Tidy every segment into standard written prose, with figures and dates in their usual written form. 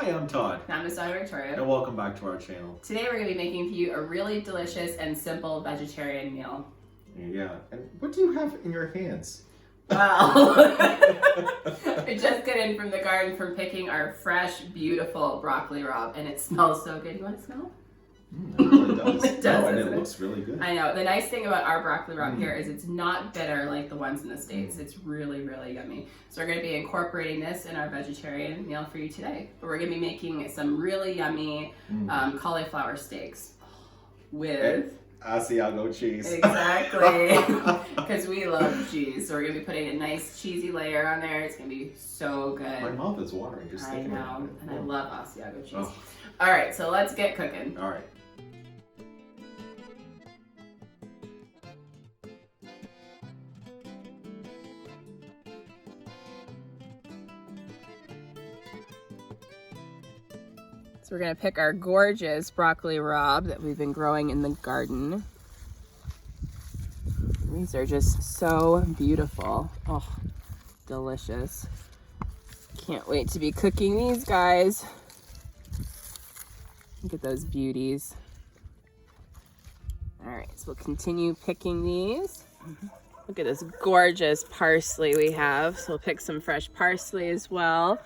I'm Todd. I'm Miss Victoria. And welcome back to our channel. Today we're going to be making for you a really delicious and simple vegetarian meal. Yeah, and what do you have in your hands? Well, I just got in from the garden from picking our fresh, beautiful broccoli rabe, and it smells so good. You want to smell? It really does. It does, and doesn't it it? looks really good. I know. The nice thing about our broccoli rabe here is it's not bitter like the ones in the States. It's really, really yummy. So we're going to be incorporating this in our vegetarian meal for you today. But we're going to be making some really yummy cauliflower steaks with Asiago cheese. Exactly, because we love cheese. So we're going to be putting a nice cheesy layer on there. It's going to be so good. My mouth is watering just thinking about it. And I love Asiago cheese. Oh. All right, so let's get cooking. All right. So we're gonna pick our gorgeous broccoli rabe that we've been growing in the garden. These are just so beautiful. Oh, delicious. Can't wait to be cooking these guys. Look at those beauties. All right, so we'll continue picking these. Look at this gorgeous parsley we have. So we'll pick some fresh parsley as well.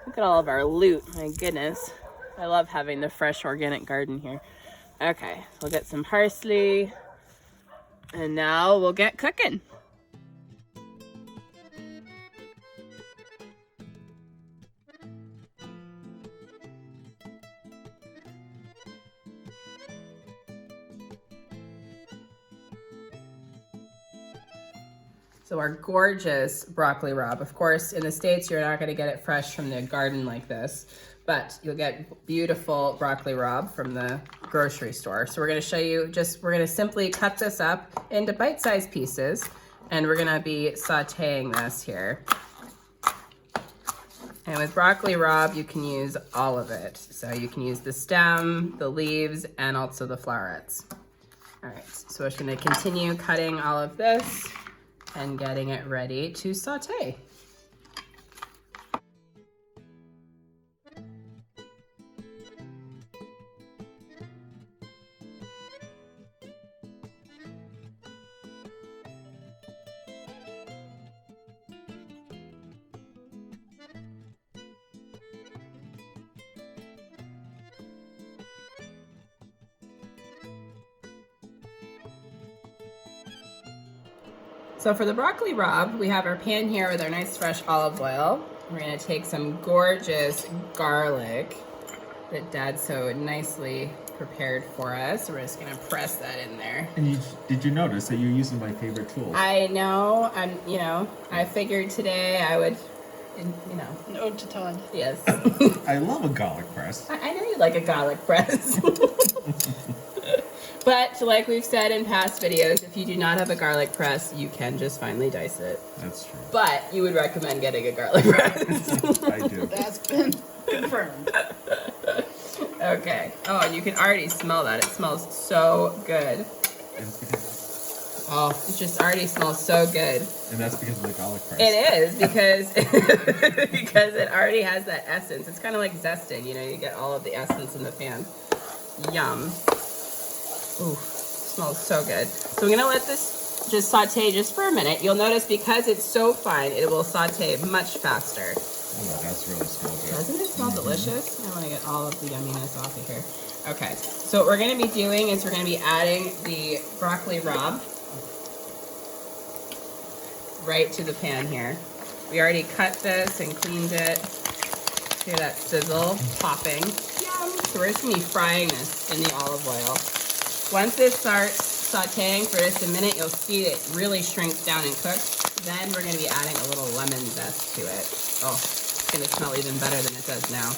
Look at all of our loot, my goodness. I love having the fresh organic garden here. Okay, we'll get some parsley. And now we'll get cooking. So our gorgeous broccoli rabe. Of course, in the States, you're not gonna get it fresh from the garden like this, but you'll get beautiful broccoli rabe from the grocery store. So we're gonna show you we're gonna simply cut this up into bite-sized pieces, and we're gonna be sauteing this here. And with broccoli rabe, you can use all of it. So you can use the stem, the leaves, and also the flowerets. All right, so we're just gonna continue cutting all of this and getting it ready to saute. So for the broccoli rabe, we have our pan here with our nice fresh olive oil. We're gonna take some gorgeous garlic that Dad so nicely prepared for us. So we're just gonna press that in there. And did you notice that you're using my favorite tool? I know, I figured today I would, An ode to Todd. yes. I love a garlic press. I know you like a garlic press. But like we've said in past videos, if you do not have a garlic press, you can just finely dice it. That's true. But you would recommend getting a garlic press. I do. That's been confirmed. Okay. Oh, and you can already smell that. It smells so good. Oh, it just already smells so good. And that's because of the garlic press. It is because because it already has that essence. It's kind of like zesting, you get all of the essence in the pan. Yum. Ooh, smells so good. So I'm gonna let this just saute just for a minute. You'll notice because it's so fine, it will saute much faster. Oh, that's really smell good. Doesn't it smell delicious? I want to get all of the yumminess off of here. Okay, so what we're gonna be doing is we're gonna be adding the broccoli rabe right to the pan here. We already cut this and cleaned it. Hear that sizzle popping. Yum! So we're just gonna be frying this in the olive oil. Once this starts sauteing for just a minute, you'll see it really shrinks down and cooks. Then we're gonna be adding a little lemon zest to it. Oh, it's gonna smell even better than it does now.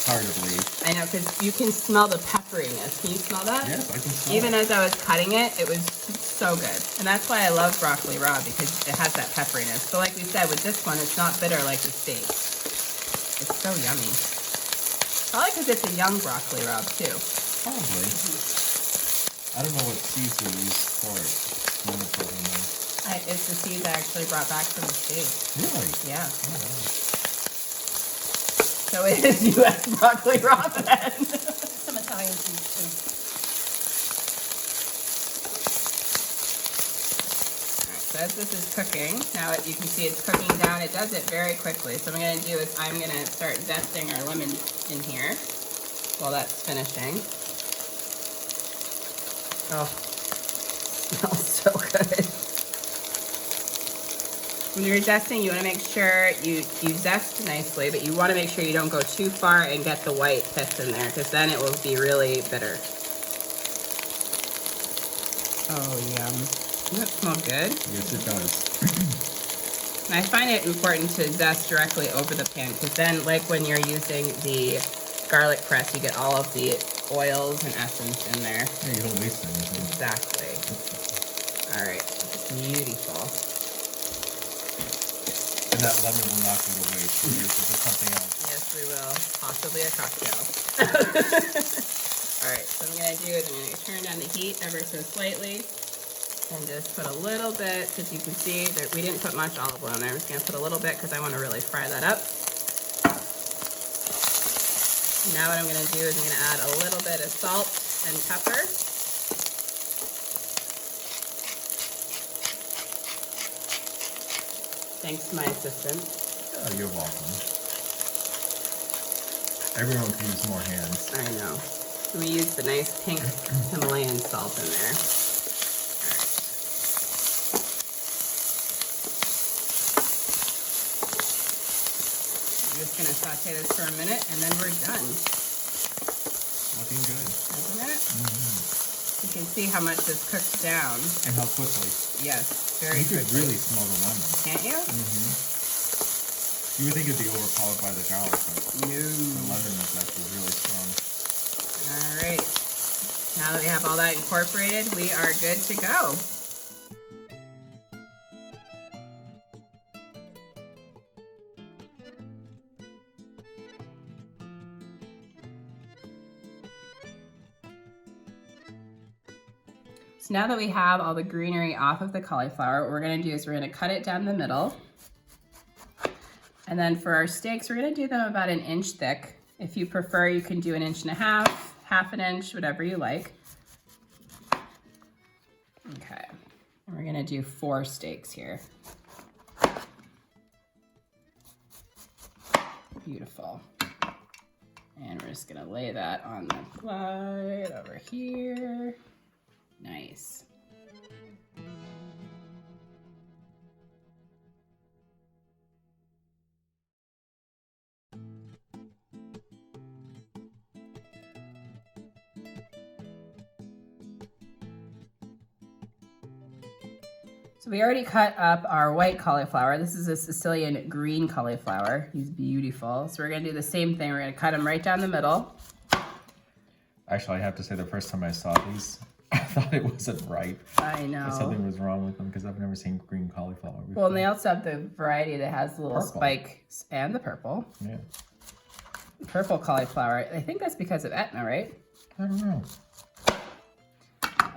Hard to believe. I know, because you can smell the pepperiness. Can you smell that? Yes, I can smell Even it. as I was cutting it, it was so good. And that's why I love broccoli rabe, because it has that pepperiness. So like we said, with this one, it's not bitter like the steak. It's so yummy. Probably because it's a young broccoli rabe, too. Probably. I don't know what seeds we use for it. It's the seeds I actually brought back from the States. Really? Yeah. Oh, wow. So it is U.S. broccoli ramen. Some Italian seeds too. Alright, so as this is cooking, now you can see it's cooking down. It does it very quickly. So what I'm going to do is I'm going to start zesting our lemon in here while that's finishing. Oh, smells so good. When you're zesting, you want to make sure you zest nicely, but you want to make sure you don't go too far and get the white pith in there, because then it will be really bitter. Oh, yum. Doesn't that smell good? Yes, it does. And I find it important to zest directly over the pan, because then, like when you're using the garlic press, you get all of the oils and essence in there. Yeah, you don't waste anything. Exactly. All right, beautiful. And that lemon will not go to waste. We'll use it for something else. Yes, we will. Possibly a cocktail. All right, so what I'm going to do is I'm going to turn down the heat ever so slightly and just put a little bit, because you can see that we didn't put much olive oil in there. I'm just going to put a little bit because I want to really fry that up. Now what I'm going to do is I'm going to add a little bit of salt and pepper. Thanks to my assistant. Oh, you're welcome. Everyone can use more hands. I know. We use the nice pink Himalayan salt in there. All right. I'm just going to saute this for a minute and then we're done. Looking good. Isn't it? You can see how much this cooks down. And how quickly. Yes, very You could quickly. really smell the lemon. Can't you? You would think it'd be overpowered by the garlic, but No. the lemon is actually really strong. All right. Now that we have all that incorporated, we are good to go. So now that we have all the greenery off of the cauliflower, what we're going to do is we're going to cut it down the middle. And then for our steaks, we're going to do them about 1 inch thick. If you prefer, you can do 1.5 inches, half an inch, whatever you like. Okay, and we're going to do 4 steaks here. Beautiful. And we're just going to lay that on the plate over here. Nice. So we already cut up our white cauliflower. This is a Sicilian green cauliflower. He's beautiful. So we're gonna do the same thing. We're gonna cut him right down the middle. Actually, I have to say the first time I saw these, I thought it wasn't ripe. I know. Something was wrong with them because I've never seen green cauliflower before. Well, and they also have the variety that has the little Purple. spikes and the purple. Yeah. Purple cauliflower. I think that's because of Etna, right? I don't know.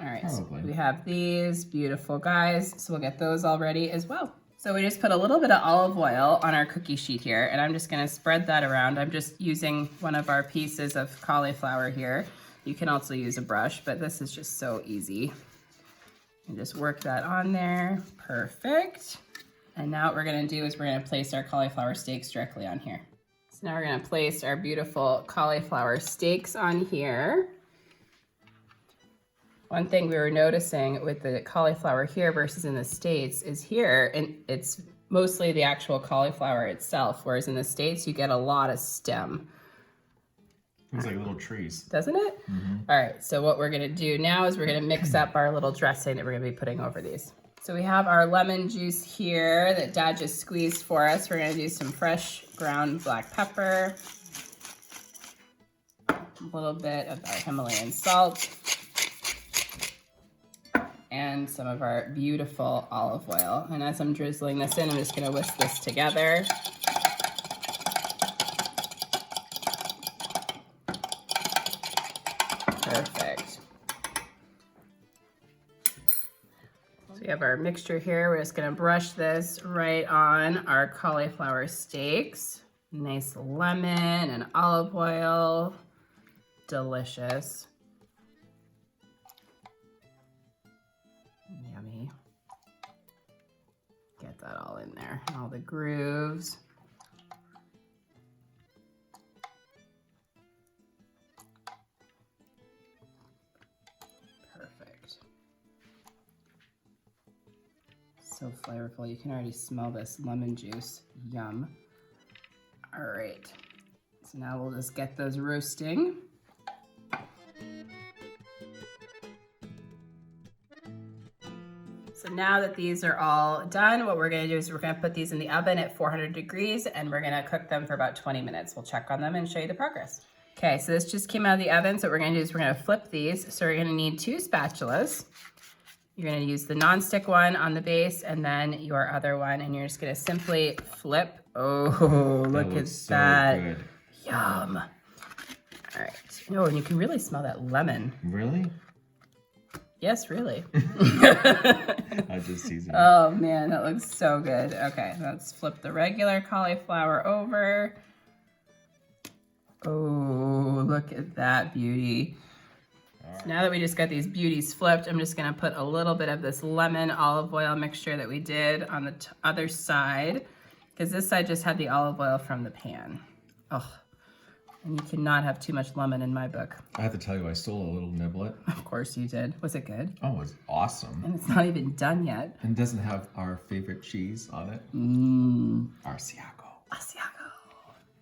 All right, Probably. so we have these beautiful guys. So we'll get those all ready as well. So we just put a little bit of olive oil on our cookie sheet here, and I'm just gonna spread that around. I'm just using one of our pieces of cauliflower here. You can also use a brush, but this is just so easy. And just work that on there. Perfect. And now what we're gonna do is we're gonna place our cauliflower steaks directly on here. So now we're gonna place our beautiful cauliflower steaks on here. One thing we were noticing with the cauliflower here versus in the States is here, and it's mostly the actual cauliflower itself, whereas in the States you get a lot of stem. It's like little trees. Doesn't it? All right, so what we're gonna do now is we're gonna mix up our little dressing that we're gonna be putting over these. So we have our lemon juice here that Dad just squeezed for us. We're gonna do some fresh ground black pepper, a little bit of our Himalayan salt, and some of our beautiful olive oil. And as I'm drizzling this in, I'm just gonna whisk this together. Perfect. So we have our mixture here. We're just gonna brush this right on our cauliflower steaks. Nice lemon and olive oil. Delicious. Yummy. Get that all in there, all the grooves. Perfect. So flavorful. You can already smell this lemon juice. Yum. All right. So now we'll just get those roasting. So now that these are all done, what we're gonna do is we're gonna put these in the oven at 400 degrees and we're gonna cook them for about 20 minutes. We'll check on them and show you the progress. Okay, so this just came out of the oven. So what we're gonna do is we're gonna flip these. So we're gonna need 2 spatulas. You're gonna use the non-stick one on the base and then your other one, and you're just gonna simply flip. Oh, look at so that. Good. Yum. All right. Oh, and you can really smell that lemon. Really? Yes, really. I just teasing. Oh man, that looks so good. Okay, let's flip the regular cauliflower over. Oh, look at that beauty. So now that we just got these beauties flipped, I'm just gonna put a little bit of this lemon olive oil mixture that we did on the other side, because this side just had the olive oil from the pan. Oh, and you cannot have too much lemon in my book. I have to tell you, I stole a little niblet. Of course you did. Was it good? Oh, it's awesome. And it's not even done yet. And it doesn't have our favorite cheese on it. Asiago. Asiago.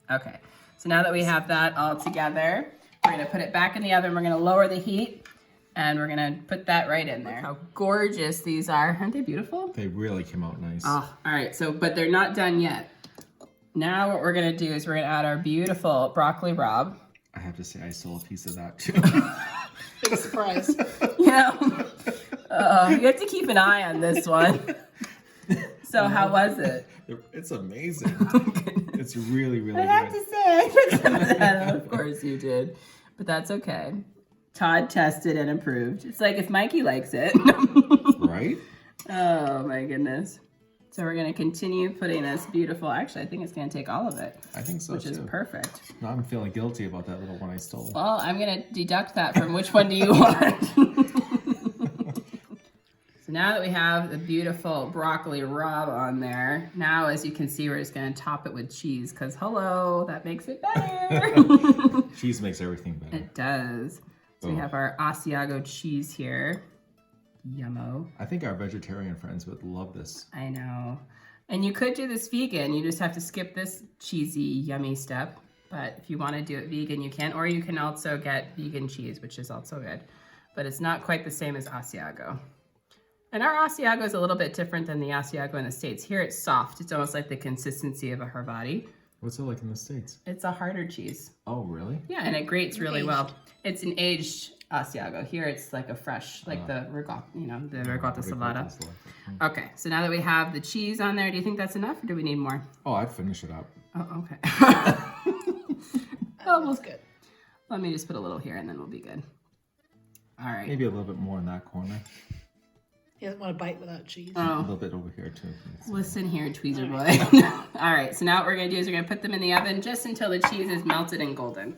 Okay, so now that we have that all together, we're gonna put it back in the oven. We're gonna lower the heat and we're gonna put that right in there. Look how gorgeous these are. Aren't they beautiful? They really came out nice. Oh, all right, so, but they're not done yet. Now what we're gonna do is we're gonna add our beautiful broccoli rabe. I have to say, I stole a piece of that too. Big surprise. Yeah. You have to keep an eye on this one. So how was it? It's amazing. It's really, really I have good. to say, I took some of that. Of course you did, but that's okay. Todd tested and approved. It's like if Mikey likes it. Right? Oh my goodness. So we're gonna continue putting this beautiful, actually I think it's gonna take all of it. I think so which too. is perfect. Now I'm feeling guilty about that little one I stole. Well, I'm gonna deduct that from which one do you want? So now that we have the beautiful broccoli rabe on there, now as you can see, we're just gonna top it with cheese, because hello, that makes it better. Cheese makes everything better. It does. So we have our Asiago cheese here. Yummo. I think our vegetarian friends would love this. I know. And you could do this vegan. You just have to skip this cheesy, yummy step. But if you want to do it vegan, you can. Or you can also get vegan cheese, which is also good. But it's not quite the same as Asiago. And our Asiago is a little bit different than the Asiago in the States. Here it's soft. It's almost like the consistency of a Havarti. What's it like in the States? It's a harder cheese. Oh, really? Yeah, and it grates really well. It's an aged Asiago. Here it's like a fresh, like the ricotta, the ricotta salata. Okay, so now that we have the cheese on there, do you think that's enough or do we need more? Oh, I'd finish it up. Oh, okay. Almost good. Let me just put a little here and then we'll be good. All right. Maybe a little bit more in that corner. He doesn't want to bite without cheese. A little bit over here too. Listen here, tweezer boy. All right, so now what we're gonna do is we're gonna put them in the oven just until the cheese is melted and golden.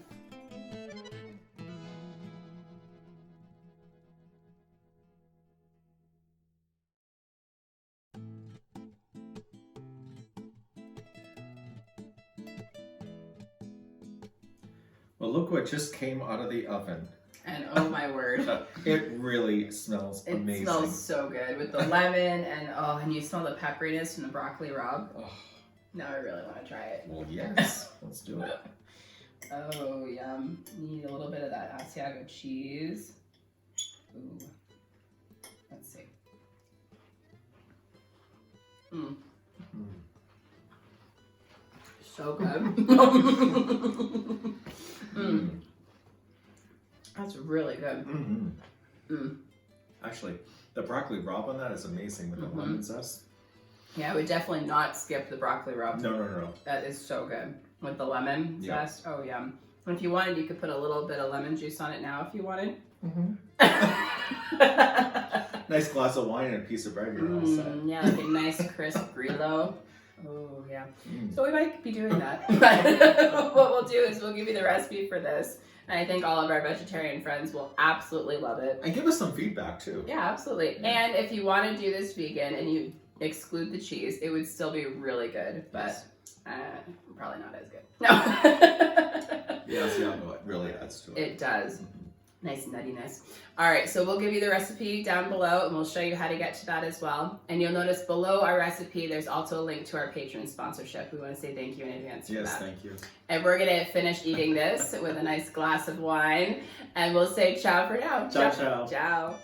Well, look what just came out of the oven. And oh my word. It really smells amazing. It smells so good with the lemon and you smell the pepperiness from the broccoli rabe. Oh. Now I really want to try it. Well, yes. Let's do it. Oh, yum. You need a little bit of that Asiago cheese. Ooh. Let's see. Mm. So good. Mm. That's really good. Mm-hmm. Mm. Actually, the broccoli rabe on that is amazing with the lemon zest. Yeah, I would definitely not skip the broccoli rabe. No. That is so good. With the lemon zest. Oh, yum. And if you wanted, you could put a little bit of lemon juice on it now if you wanted. Nice glass of wine and a piece of bread, you're all set. Yeah, like a nice crisp Grillo. Oh, yeah. Mm. So we might be doing that. But what we'll do is we'll give you the recipe for this. And I think all of our vegetarian friends will absolutely love it. And give us some feedback too. Yeah, absolutely. Yeah. And if you want to do this vegan and you exclude the cheese, it would still be really good. But probably not as good. No. Yeah, Asiago really adds to it. It does. Nice nuttiness. All right, so we'll give you the recipe down below and we'll show you how to get to that as well. And you'll notice below our recipe, there's also a link to our Patreon sponsorship. We want to say thank you in advance for that. Yes, thank you. And we're going to finish eating this with a nice glass of wine. And we'll say ciao for now. Ciao, ciao. Ciao.